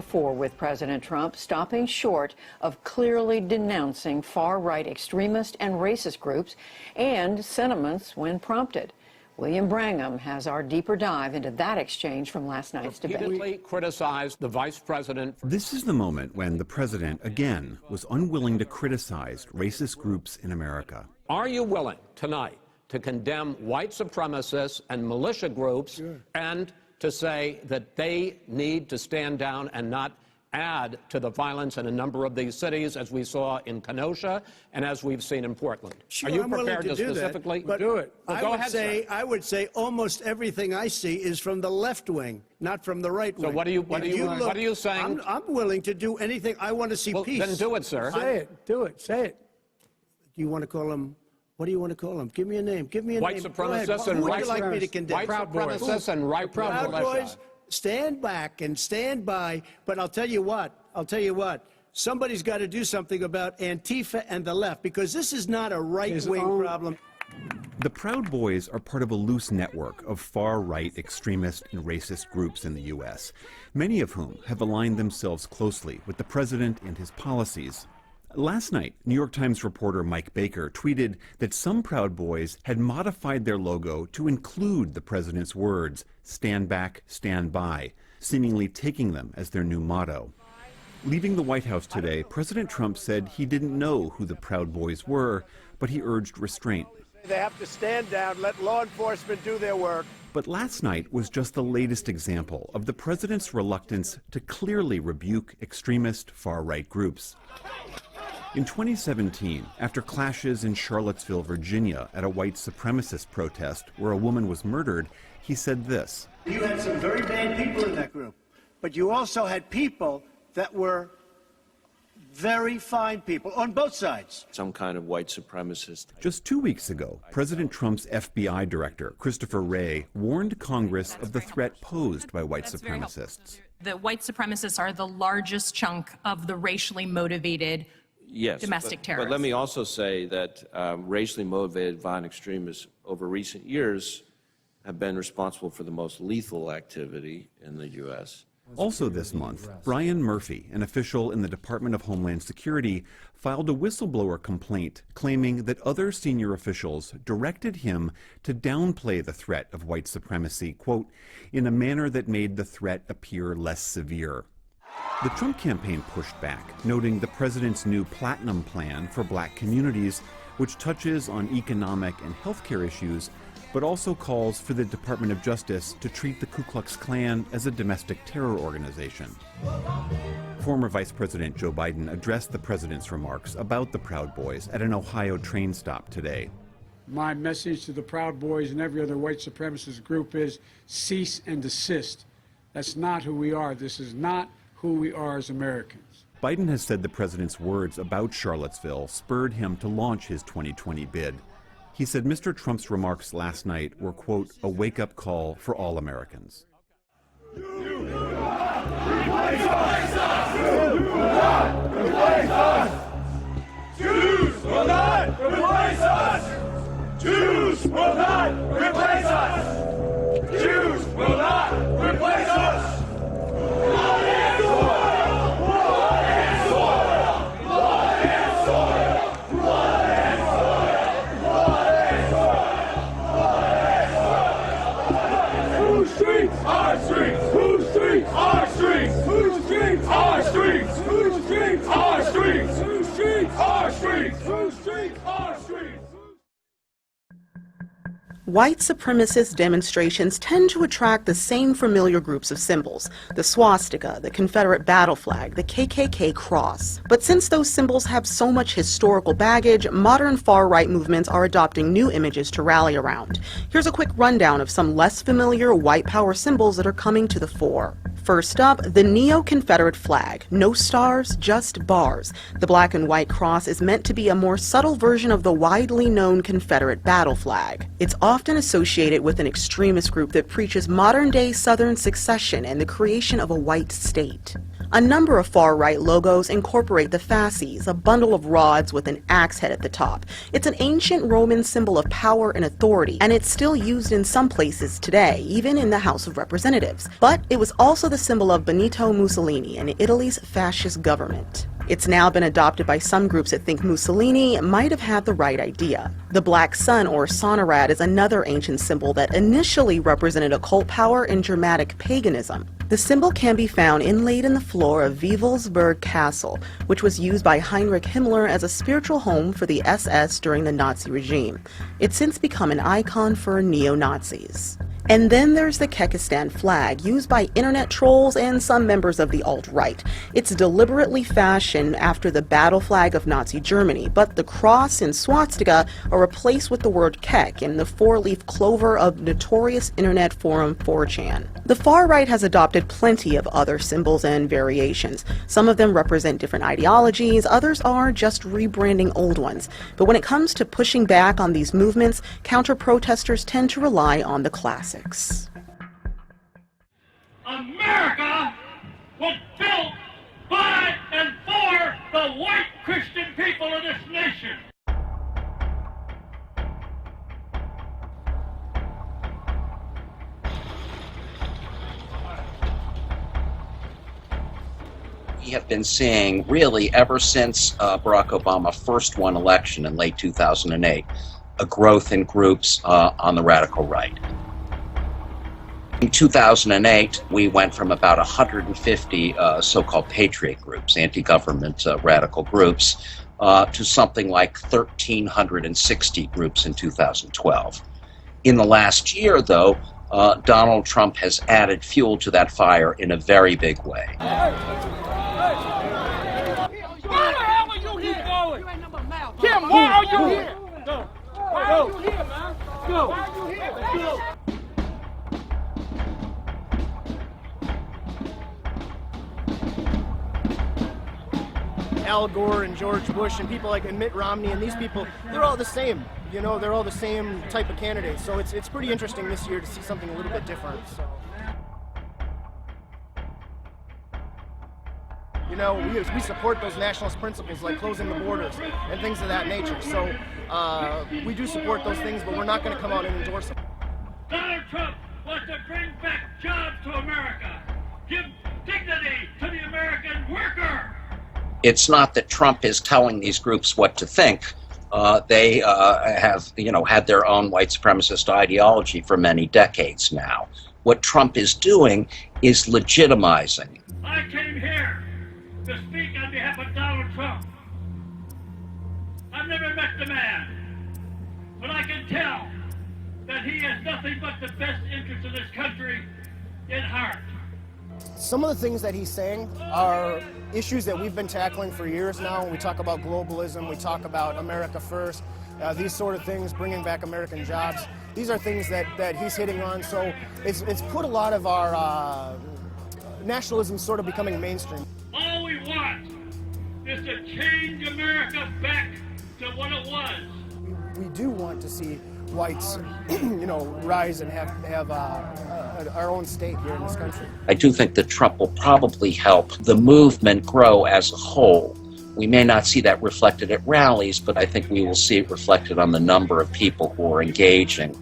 before with President Trump, stopping short of clearly denouncing far-right extremist and racist groups and sentiments when prompted. William Brangham has our deeper dive into that exchange from last night's debate. Repeatedly criticized the vice president. This is the moment when the president, again, was unwilling to criticize racist groups in America. Are you willing tonight to condemn white supremacists and militia groups and to say that they need to stand down and not add to the violence in a number of these cities, as we saw in Kenosha and as we've seen in Portland? Sure, are you I'm prepared to do specifically that, but do it? Well, go ahead, sir. I would say almost everything I see is from the left wing, not from the right wing. So what are you saying? I'm willing to do anything. I want to see peace. Then do it, sir. Say it. Do it. Say it. Do you want to call them? What do you want to call them? Give me a name. Give me a white name. Supremacists and white like me to condemn? White supremacists and right Proud Boys. Stand back and stand by. But I'll tell you what. Somebody's got to do something about Antifa and the left, because this is not a right-wing problem. The Proud Boys are part of a loose network of far-right extremist and racist groups in the U.S., many of whom have aligned themselves closely with the president and his policies. Last night, New York Times reporter Mike Baker tweeted that some Proud Boys had modified their logo to include the president's words, "Stand back, stand by," seemingly taking them as their new motto. Leaving the White House today, President Trump said he didn't know who the Proud Boys were, but he urged restraint. They have to stand down, let law enforcement do their work. But last night was just the latest example of the president's reluctance to clearly rebuke extremist far-right groups. In 2017, after clashes in Charlottesville, Virginia, at a white supremacist protest where a woman was murdered, he said this. You had some very bad people in that group, but you also had people that were very fine people on both sides. Some kind of white supremacist. Just 2 weeks ago, President Trump's FBI director, Christopher Wray, warned Congress of the threat posed by white supremacists. The white supremacists are the largest chunk of the racially motivated domestic terrorists. But let me also say that racially motivated violent extremists over recent years have been responsible for the most lethal activity in the U.S. Also this month, Brian Murphy, an official in the Department of Homeland Security, filed a whistleblower complaint claiming that other senior officials directed him to downplay the threat of white supremacy, quote, in a manner that made the threat appear less severe. The Trump campaign pushed back, noting the president's new Platinum Plan for black communities, which touches on economic and healthcare issues, but also calls for the Department of Justice to treat the Ku Klux Klan as a domestic terror organization. Former Vice President Joe Biden addressed the president's remarks about the Proud Boys at an Ohio train stop today. My message to the Proud Boys and every other white supremacist group is cease and desist. That's not who we are. This is not who we are as Americans. Biden has said the president's words about Charlottesville spurred him to launch his 2020 bid. He said Mr. Trump's remarks last night were, quote, a wake-up call for all Americans. Jews will not replace us! Jews will not replace us! Jews will not replace us! Jews will not replace us! Blood and soil! Blood and soil! Blood and soil! Blood and soil! Blood and soil! Whose streets? Our streets! Whose streets? Our streets! Whose streets? Our streets! Whose streets? Our streets! Whose streets? Our streets! Whose streets? Our streets! White supremacist demonstrations tend to attract the same familiar groups of symbols, the swastika, the Confederate battle flag, the KKK cross. But since those symbols have so much historical baggage, modern far-right movements are adopting new images to rally around. Here's a quick rundown of some less familiar white power symbols that are coming to the fore. First up, the neo-Confederate flag. No stars, just bars. The black and white cross is meant to be a more subtle version of the widely known Confederate battle flag. It's often associated with an extremist group that preaches modern-day Southern secession and the creation of a white state. A number of far-right logos incorporate the fasces, a bundle of rods with an axe head at the top. It's an ancient Roman symbol of power and authority, and it's still used in some places today, even in the House of Representatives. But it was also the symbol of Benito Mussolini and Italy's fascist government. It's now been adopted by some groups that think Mussolini might have had the right idea. The black sun, or sonorad, is another ancient symbol that initially represented occult power and Germanic paganism. The symbol can be found inlaid in the floor of Wewelsburg Castle, which was used by Heinrich Himmler as a spiritual home for the SS during the Nazi regime. It's since become an icon for neo-Nazis. And then there's the Kekistan flag, used by internet trolls and some members of the alt-right. It's deliberately fashioned after the battle flag of Nazi Germany, but the cross and swastika are replaced with the word Kek and the four-leaf clover of notorious internet forum 4chan. The far right has adopted plenty of other symbols and variations. Some of them represent different ideologies, others are just rebranding old ones. But when it comes to pushing back on these movements, counter-protesters tend to rely on the classics. America was built by and for the white Christian people of this nation. We have been seeing, really, ever since Barack Obama first won election in late 2008, a growth in groups on the radical right. In 2008, we went from about 150 so-called patriot groups, anti-government radical groups, to something like 1,360 groups in 2012. In the last year, though, Donald Trump has added fuel to that fire in a very big way. Where the hell are you here going? Kim, why are you here? Go. Why are you here, man? Go. Why are you here? Let's go. Al Gore and George Bush and people like Mitt Romney and these people, they're all the same. You know, they're all the same type of candidates. So it's pretty interesting this year to see something a little bit different. So. You know, we support those nationalist principles like closing the borders and things of that nature. So we do support those things, but we're not going to come out and endorse them. Donald Trump wants to bring back jobs to America, give dignity to the American worker. It's not that Trump is telling these groups what to think. They have, had their own white supremacist ideology for many decades now. What Trump is doing is legitimizing. I came here to speak on behalf of Donald Trump. I've never met the man, but I can tell that he has nothing but the best interest of this country in heart. Some of the things that he's saying are issues that we've been tackling for years now. We talk about globalism, we talk about America first, these sort of things, bringing back American jobs. These are things that he's hitting on, so it's put a lot of our nationalism sort of becoming mainstream. All we want is to change America back to what it was. We do want to see whites, rise and have our own state here in this country. I do think that Trump will probably help the movement grow as a whole. We may not see that reflected at rallies, but I think we will see it reflected on the number of people who are engaging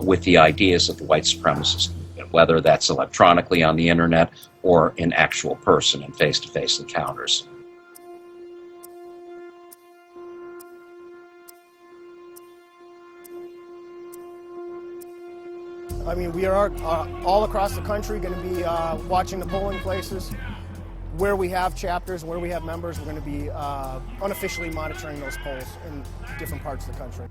with the ideas of the white supremacist movement, whether that's electronically on the internet or in actual person in face-to-face encounters. I mean, we are all across the country going to be watching the polling places. Where we have chapters, where we have members, we're going to be unofficially monitoring those polls in different parts of the country.